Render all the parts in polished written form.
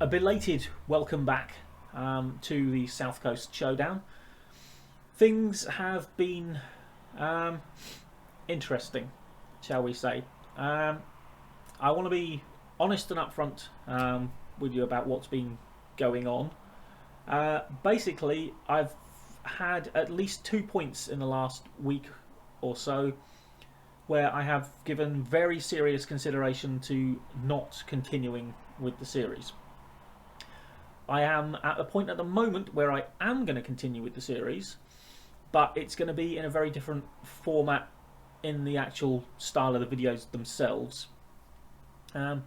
a belated welcome back to the South Coast Showdown. Things have been interesting, shall we say. I want to be honest and upfront with you about what's been going on. Basically, I've had at least 2 points in the last week or so where I have given very serious consideration to not continuing with the series. I am at a point at the moment where I am going to continue with the series, but it's going to be in a very different format in the actual style of the videos themselves. The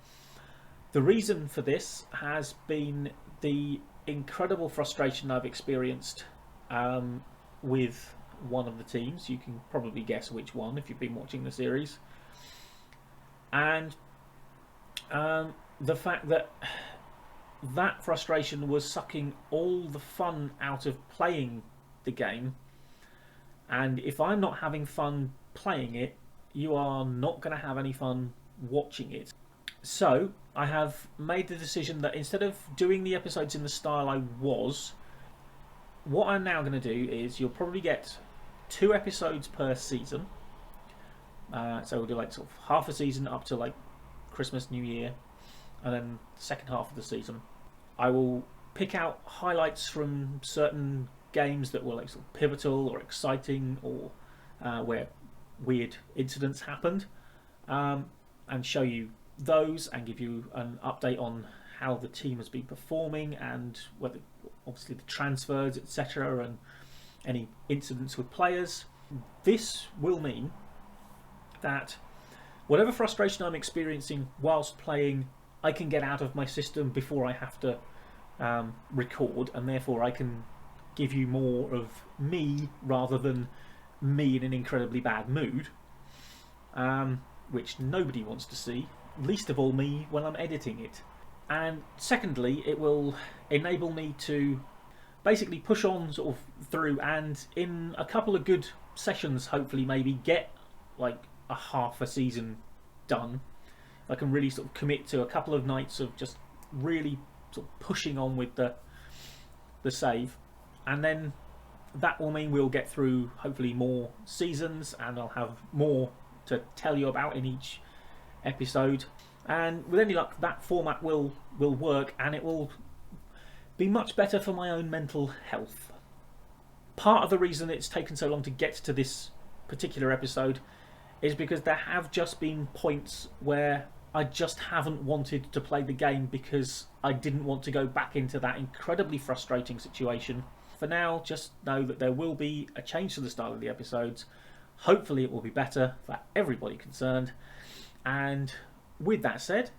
reason for this has been the incredible frustration I've experienced with one of the teams. You can probably guess which one if you've been watching the series. And the fact that frustration was sucking all the fun out of playing the game. And if I'm not having fun playing it, you are not going to have any fun watching it. So I have made the decision that instead of doing the episodes in the style I was, what I'm now going to do is you'll probably get 2 episodes per season. So we'll do like sort of half a season up to like Christmas, New Year, and then the second half of the season. I will pick out highlights from certain games that were like sort of pivotal or exciting, or where weird incidents happened, and show you those and give you an update on how the team has been performing and whether, obviously, the transfers, etc., and any incidents with players. This will mean that whatever frustration I'm experiencing whilst playing, I can get out of my system before I have to record, and therefore I can give you more of me rather than me in an incredibly bad mood, which nobody wants to see, least of all me when I'm editing it. And secondly, it will enable me to basically push on sort of through, and in a couple of good sessions, hopefully maybe get like a half a season done. I can really sort of commit to a couple of nights of just really sort of pushing on with the save, and then that will mean we'll get through hopefully more seasons, and I'll have more to tell you about in each episode. And with any luck, that format will work, and it will be much better for my own mental health. Part of the reason it's taken so long to get to this particular episode is because there have just been points where I just haven't wanted to play the game because I didn't want to go back into that incredibly frustrating situation. For now, just know that there will be a change to the style of the episodes. Hopefully it will be better for everybody concerned. And with that said,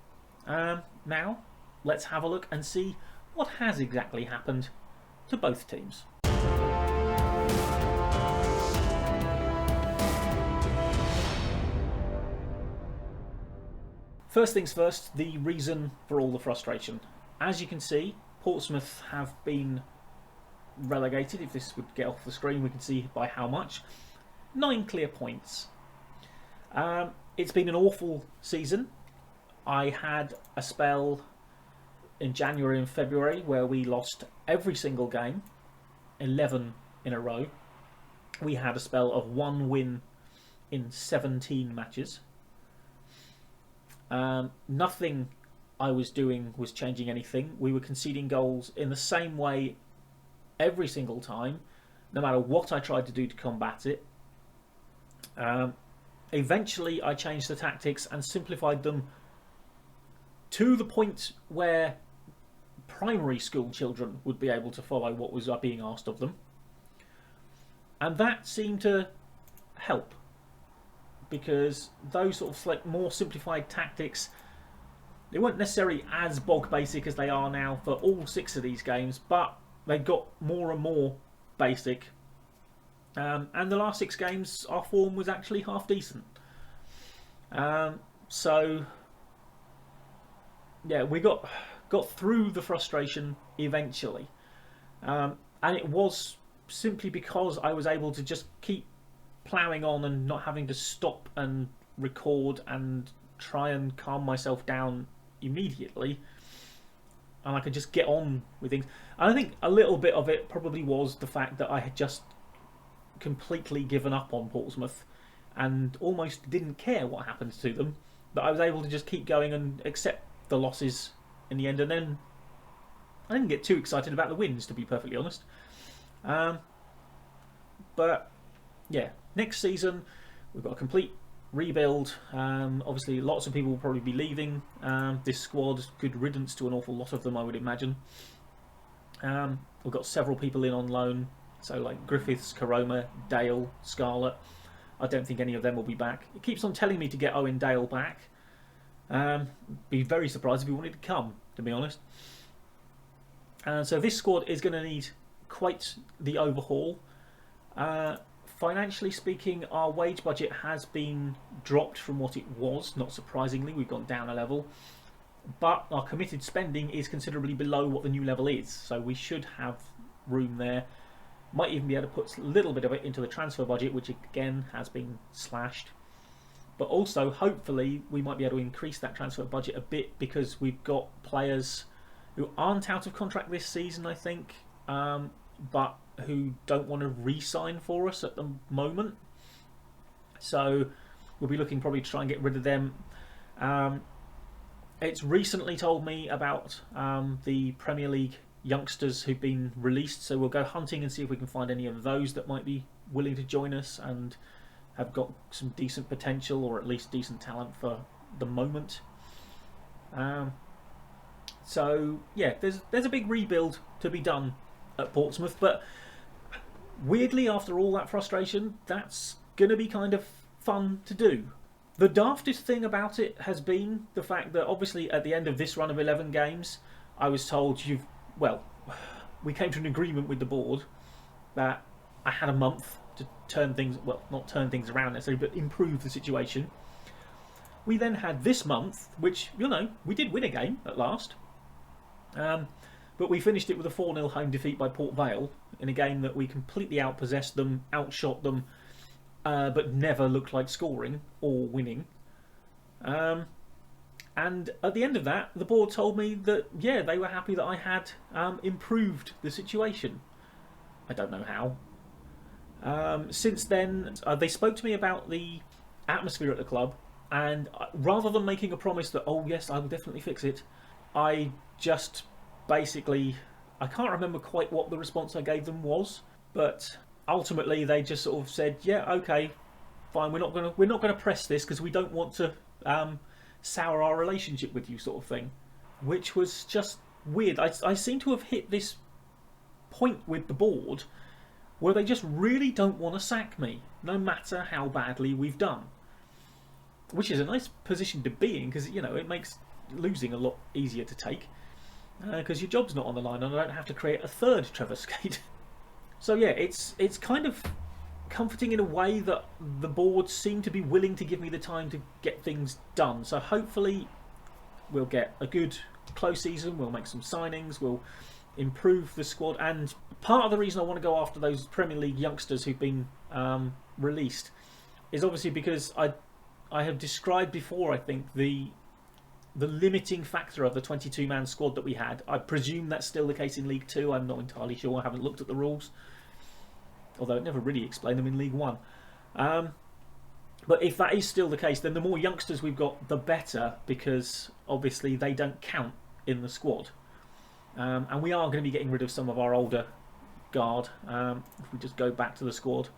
now let's have a look and see what has exactly happened to both teams. First things first, the reason for all the frustration. As you can see, Portsmouth have been relegated. If this would get off the screen, we can see by how much. 9 clear points. It's been an awful season. I had a spell in January and February where we lost every single game, 11 in a row. We had a spell of 1 win in 17 matches. Nothing I was doing was changing anything. We were conceding goals in the same way every single time, no matter what I tried to do to combat it. Eventually I changed the tactics and simplified them to the point where primary school children would be able to follow what was being asked of them. And that seemed to help, because those sort of like more simplified tactics, they weren't necessarily as bog basic as they are now for all 6 of these games, but they got more and more basic. And the last 6 games, our form was actually half decent. So yeah, we got through the frustration eventually, and it was simply because I was able to just keep ploughing on and not having to stop and record and try and calm myself down immediately. and I could just get on with things. And I think a little bit of it probably was the fact that I had just completely given up on Portsmouth and almost didn't care what happened to them, that I was able to just keep going and accept the losses in the end. And then I didn't get too excited about the wins, to be perfectly honest. But yeah, next season we've got a complete rebuild. Obviously, lots of people will probably be leaving this squad. Good riddance to an awful lot of them, I would imagine. We've got several people in on loan, so like Griffiths, Karoma, Dale, Scarlett. I don't think any of them will be back. It keeps on telling me to get Owen Dale back. Be very surprised if he wanted to come, to be honest. So this squad is going to need quite the overhaul. Financially speaking, our wage budget has been dropped from what it was. Not surprisingly, we've gone down a level. But our committed spending is considerably below what the new level is. So we should have room there. Might even be able to put a little bit of it into the transfer budget, which again has been slashed. But also, hopefully, we might be able to increase that transfer budget a bit because we've got players who aren't out of contract this season, I think, but who don't want to re-sign for us at the moment. So we'll be looking probably to try and get rid of them. It's recently told me about the Premier League youngsters who've been released, so we'll go hunting and see if we can find any of those that might be willing to join us and have got some decent potential, or at least decent talent for the moment. So yeah, there's a big rebuild to be done at Portsmouth, but weirdly, after all that frustration, that's going to be kind of fun to do. The daftest thing about it has been the fact that obviously at the end of this run of 11 games, I was told we came to an agreement with the board that I had a month to turn things, well, not turn things around necessarily, but improve the situation. We then had this month, which, we did win a game at last. But we finished it with a 4-0 home defeat by Port Vale in a game that we completely outpossessed them, outshot them, but never looked like scoring or winning. And at the end of that, the board told me that, yeah, they were happy that I had improved the situation. I don't know how. Since then, they spoke to me about the atmosphere at the club, and rather than making a promise that, oh yes, I will definitely fix it, I just basically, I can't remember quite what the response I gave them was, but ultimately they just sort of said, yeah, okay, fine, we're not gonna press this because we don't want to sour our relationship with you, sort of thing, which was just weird. I seem to have hit this point with the board where they just really don't want to sack me, no matter how badly we've done, which is a nice position to be in because it makes losing a lot easier to take because your job's not on the line and I don't have to create a third Trevor Skate. So yeah, it's kind of comforting in a way that the board seem to be willing to give me the time to get things done. So hopefully we'll get a good close season, we'll make some signings, we'll improve the squad, and part of the reason I want to go after those Premier League youngsters who've been released is obviously because I have described before, I think, the limiting factor of the 22-man squad that we had. I presume that's still the case in League 2. I'm not entirely sure. I haven't looked at the rules, although it never really explained them in League 1. But if that is still the case, then the more youngsters we've got, the better, because obviously they don't count in the squad. And we are going to be getting rid of some of our older guard. If we just go back to the squad.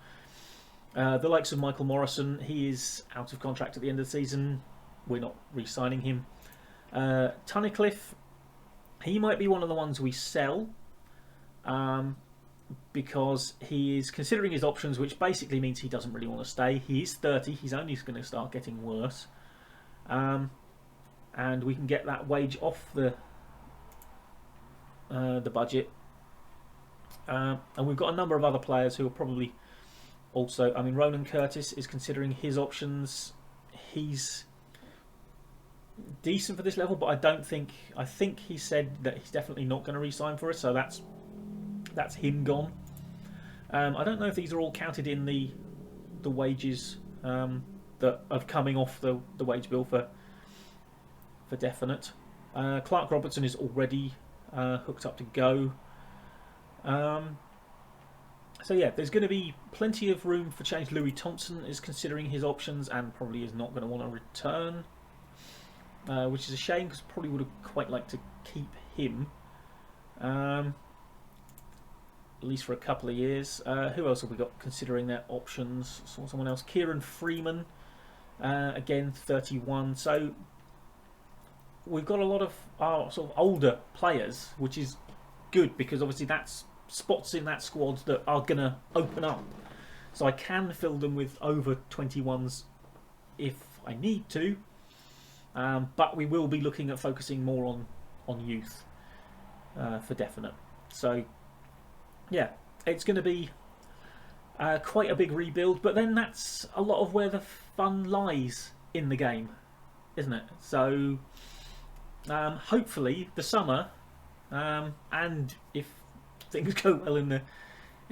The likes of Michael Morrison, he is out of contract at the end of the season. We're not re-signing him. Tunnicliffe, he might be one of the ones we sell because he is considering his options, which basically means he doesn't really want to stay. He is 30, he's only going to start getting worse. And we can get that wage off the budget. And we've got a number of other players who are probably also, I mean, Ronan Curtis is considering his options. He's decent for this level, but I think he said that he's definitely not going to re-sign for us, so that's him gone. I don't know if these are all counted in the wages that are coming off the wage bill for definite. Clark Robertson is already hooked up to go. So yeah, there's going to be plenty of room for change. Louis Thompson is considering his options and probably is not going to want to return, which is a shame because probably would have quite liked to keep him, at least for a couple of years. Who else have we got considering their options? Saw someone else, Kieran Freeman, again 31. So we've got a lot of our sort of older players, which is good because obviously that's spots in that squad that are going to open up. So I can fill them with over 21s if I need to. But we will be looking at focusing more on youth for definite. So yeah, it's going to be quite a big rebuild. But then that's a lot of where the fun lies in the game, isn't it? So hopefully the summer, and if things go well in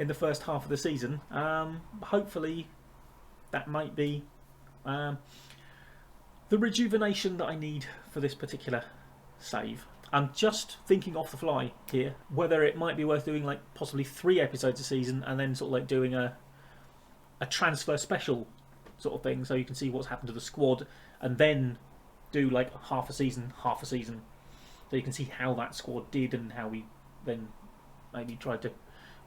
the first half of the season, hopefully that might be the rejuvenation that I need for this particular save. I'm just thinking off the fly here whether it might be worth doing like possibly 3 episodes a season and then sort of like doing a transfer special sort of thing, so you can see what's happened to the squad, and then do like half a season, so you can see how that squad did and how we then maybe tried to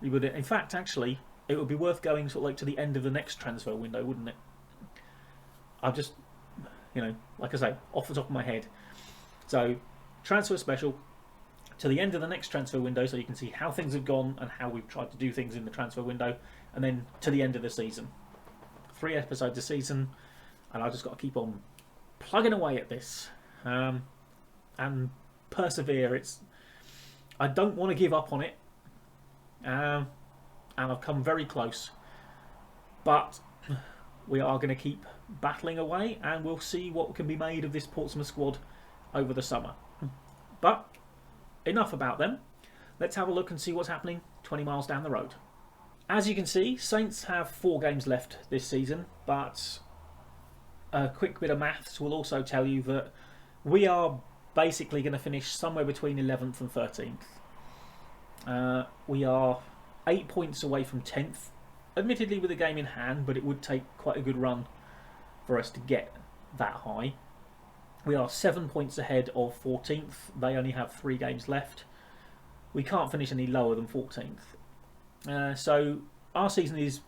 rebuild it. In fact, actually, it would be worth going sort of like to the end of the next transfer window, wouldn't it? I've just, like I say, off the top of my head. So, transfer special to the end of the next transfer window, so you can see how things have gone and how we've tried to do things in the transfer window, and then to the end of the season. 3 episodes a season, and I've just got to keep on plugging away at this and persevere. I don't want to give up on it. And I've come very close, but we are going to keep battling away, and we'll see what can be made of this Portsmouth squad over the summer. But enough about them. Let's have a look and see what's happening 20 miles down the road. As you can see, Saints have 4 games left this season, but a quick bit of maths will also tell you that we are basically going to finish somewhere between 11th and 13th. We are 8 points away from 10th, admittedly with a game in hand, but it would take quite a good run for us to get that high. We are 7 points ahead of 14th. They only have 3 games left. We can't finish any lower than 14th. So our season is,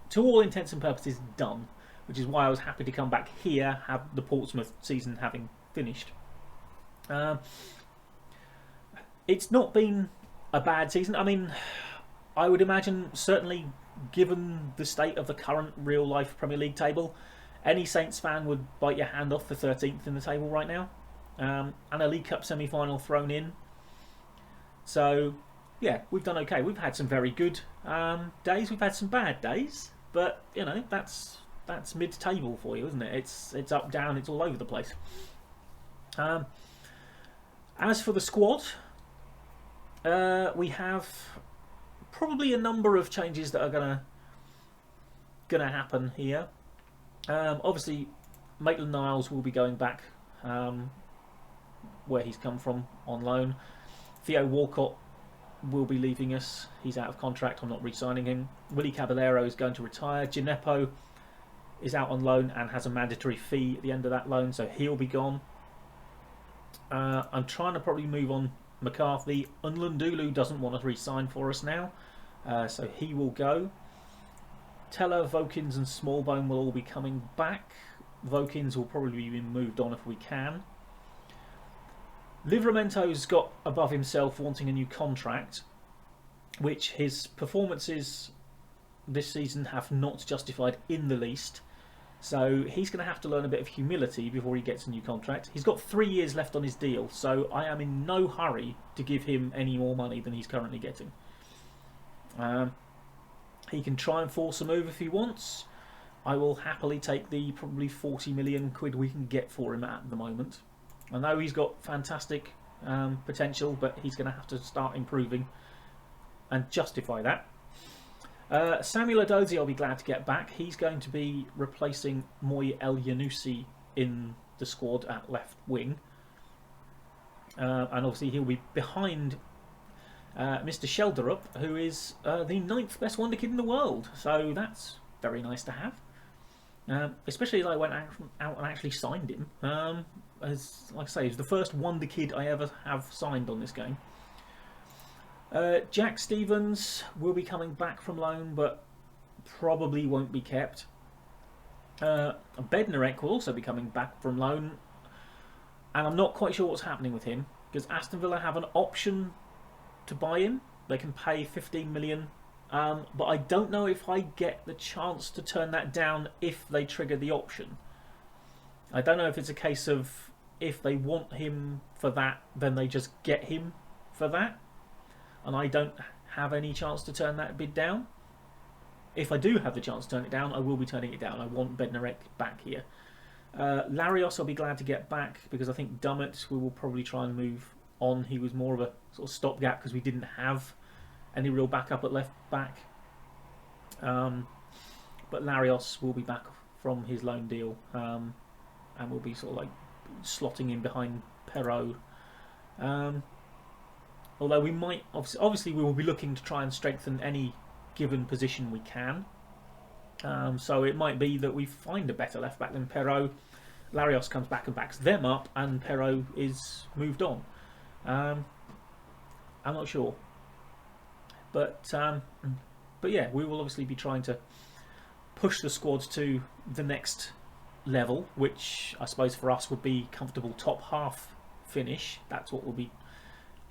to all intents and purposes, done, which is why I was happy to come back here, have the Portsmouth season having finished. It's not been a bad season. I mean, I would imagine, certainly given the state of the current real-life Premier League table, any Saints fan would bite your hand off for 13th in the table right now. And a League Cup semi-final thrown in. So, yeah, we've done okay. We've had some very good days. We've had some bad days. But, that's mid-table for you, isn't it? It's up, down, it's all over the place. As for the squad, we have probably a number of changes that are gonna happen here. Obviously, Maitland-Niles will be going back where he's come from on loan. Theo Walcott will be leaving us. He's out of contract. I'm not re-signing him. Willie Caballero is going to retire. Gineppo is out on loan and has a mandatory fee at the end of that loan, so he'll be gone. I'm trying to probably move on McCarthy. Unlundulu doesn't want to re-sign for us now, so he will go. Teller, Vokins and Smallbone will all be coming back. Vokins will probably be moved on if we can. Livramento's got above himself wanting a new contract, which his performances this season have not justified in the least. So he's going to have to learn a bit of humility before he gets a new contract. He's got 3 years left on his deal, so I am in no hurry to give him any more money than he's currently getting. He can try and force a move if he wants. I will happily take the probably 40 million quid we can get for him at the moment. I know he's got fantastic potential, but he's going to have to start improving and justify that. Samuel Edozie I'll be glad to get back. He's going to be replacing Moy El Yanusi in the squad at left wing. and obviously he'll be behind Mr. Shelderup, who is the ninth best wonder kid in the world. So that's very nice to have. Especially as I went out and actually signed him. As like I say, he's the first wonder kid I ever have signed on this game. Jack Stevens will be coming back from loan, but probably won't be kept. Bednarek will also be coming back from loan, and I'm not quite sure what's happening with him because Aston Villa have an option to buy him. They can pay 15 million, but I don't know if I get the chance to turn that down if they trigger the option. I don't know if it's a case of if they want him for that, then they just get him for that, and I don't have any chance to turn that bid down. If I do have the chance to turn it down, I will be turning it down. I want Bednarek back here. Larios I'll be glad to get back because I think Dummett we will probably try and move on. He was more of a sort of stopgap because we didn't have any real backup at left back. But Larios will be back from his loan deal, and will be sort of like slotting in behind Perrault. Although we might obviously we will be looking to try and strengthen any given position we can. So it might be that we find a better left back than Perrault. Larios comes back and backs them up, and Perrault is moved on. I'm not sure, but yeah, we will obviously be trying to push the squad to the next level, which I suppose for us would be comfortable top half finish. That's what we'll be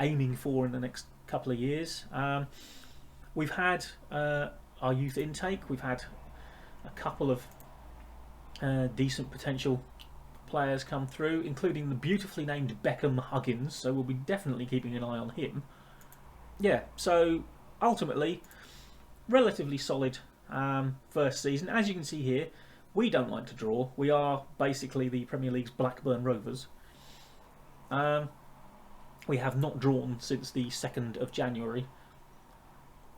aiming for in the next couple of years. We've had our youth intake. We've had a couple of decent potential players come through, including the beautifully named Beckham Huggins, so we'll be definitely keeping an eye on him. Yeah, so ultimately, relatively solid first season. As you can see here, we don't like to draw. We are basically the Premier League's Blackburn Rovers. We have not drawn since the 2nd of January,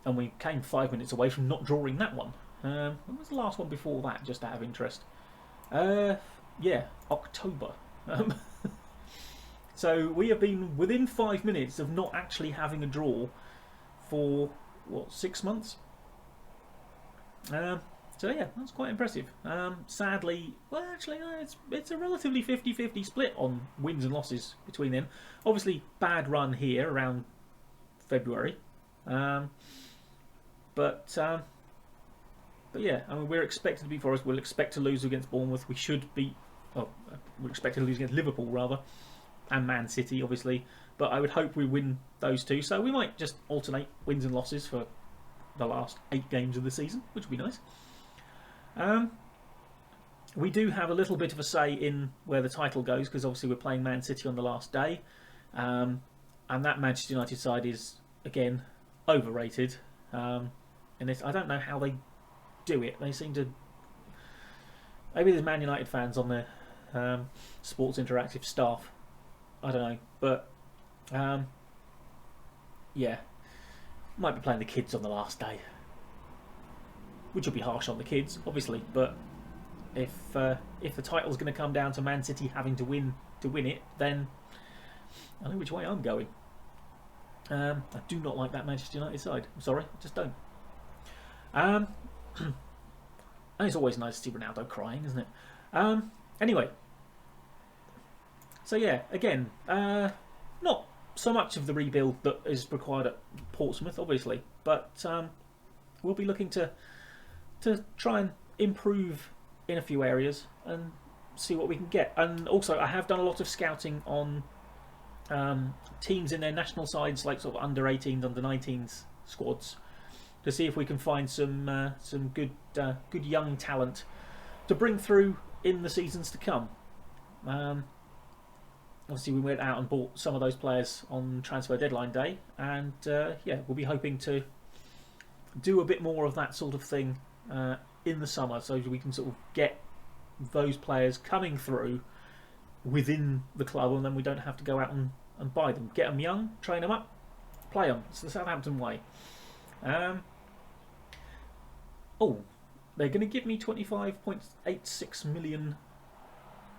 and we came 5 minutes away from not drawing that one. When was the last one before that, just out of interest? Yeah, October. So we have been within 5 minutes of not actually having a draw for, what, 6 months? So yeah, that's quite impressive. Sadly, well actually it's a relatively 50-50 split on wins and losses between them. Obviously bad run here around February. But yeah, I mean, we're expected to beat Forest. We'll expect to lose against Bournemouth. We should beat. Oh, we're expected to lose against Liverpool rather, and Man City, obviously. But I would hope we win those two. So we might just alternate wins and losses for the last 8 games of the season, which would be nice. We do have a little bit of a say in where the title goes because obviously we're playing Man City on the last day, and that Manchester United side is again overrated. And I don't know how they do it. They seem to. Maybe there's Man United fans on their Sports Interactive staff. I don't know, but yeah, might be playing the kids on the last day, which will be harsh on the kids, obviously. But if the title's going to come down to Man City having to win it, then I know which way I'm going. I do not like that Manchester United side. I'm sorry, I just don't. And it's always nice to see Ronaldo crying, isn't it? Anyway, so yeah, again, not so much of the rebuild that is required at Portsmouth, obviously, but we'll be looking to try and improve in a few areas and see what we can get. And also, I have done a lot of scouting on teams in their national sides, like sort of under 18s, under 19s squads, to see if we can find some good young talent to bring through in the seasons to come. Obviously, we went out and bought some of those players on transfer deadline day, and yeah, we'll be hoping to do a bit more of that sort of thing in the summer, so we can sort of get those players coming through within the club, and then we don't have to go out and buy them. Get them young, train them up, play them. It's the Southampton way. Oh, they're going to give me 25.86 million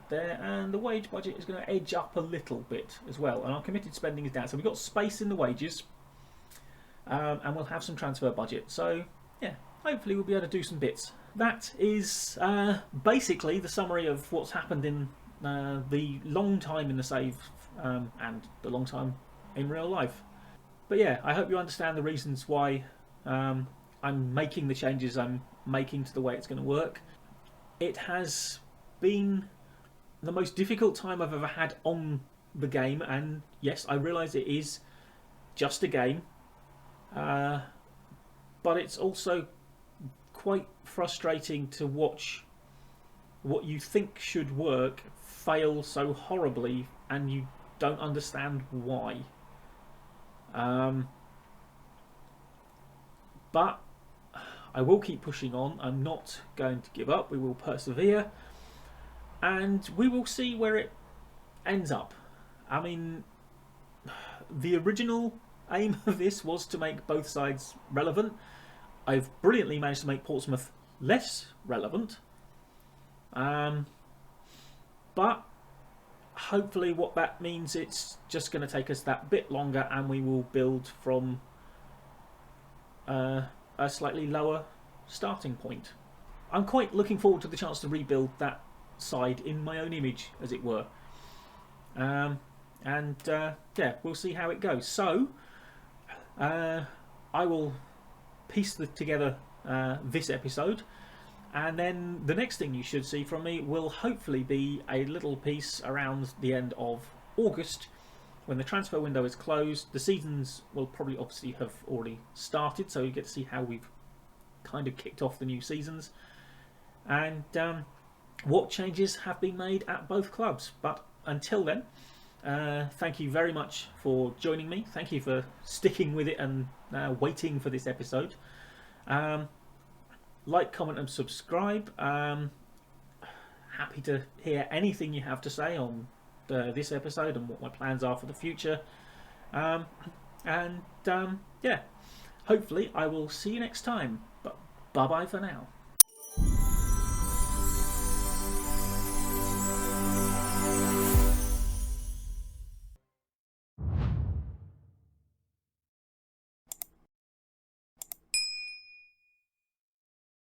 there, and the wage budget is going to edge up a little bit as well, and our committed spending is down. So we've got space in the wages, and we'll have some transfer budget. So yeah, hopefully we'll be able to do some bits. That is basically the summary of what's happened in the long time in the save and the long time in real life. But yeah, I hope you understand the reasons why I'm making the changes I'm making to the way it's going to work. It has been the most difficult time I've ever had on the game, and yes, I realise it is just a game, but it's also quite frustrating to watch what you think should work fail so horribly and you don't understand why. But I will keep pushing on. I'm not going to give up. We will persevere, and we will see where it ends up. I mean, the original aim of this was to make both sides relevant. I've brilliantly managed to make Portsmouth less relevant, but hopefully what that means, it's just going to take us that bit longer, and we will build from a slightly lower starting point. I'm quite looking forward to the chance to rebuild that side in my own image, as it were. Yeah, we'll see how it goes. So I will piece together this episode, and then the next thing you should see from me will hopefully be a little piece around the end of August, when the transfer window is closed. The seasons will probably obviously have already started, so you get to see how we've kind of kicked off the new seasons, and what changes have been made at both clubs. But until then, thank you very much for joining me. Thank you for sticking with it and waiting for this episode. Like, comment and subscribe. Happy to hear anything you have to say on this episode and what my plans are for the future. Yeah, hopefully I will see you next time. But bye bye for now.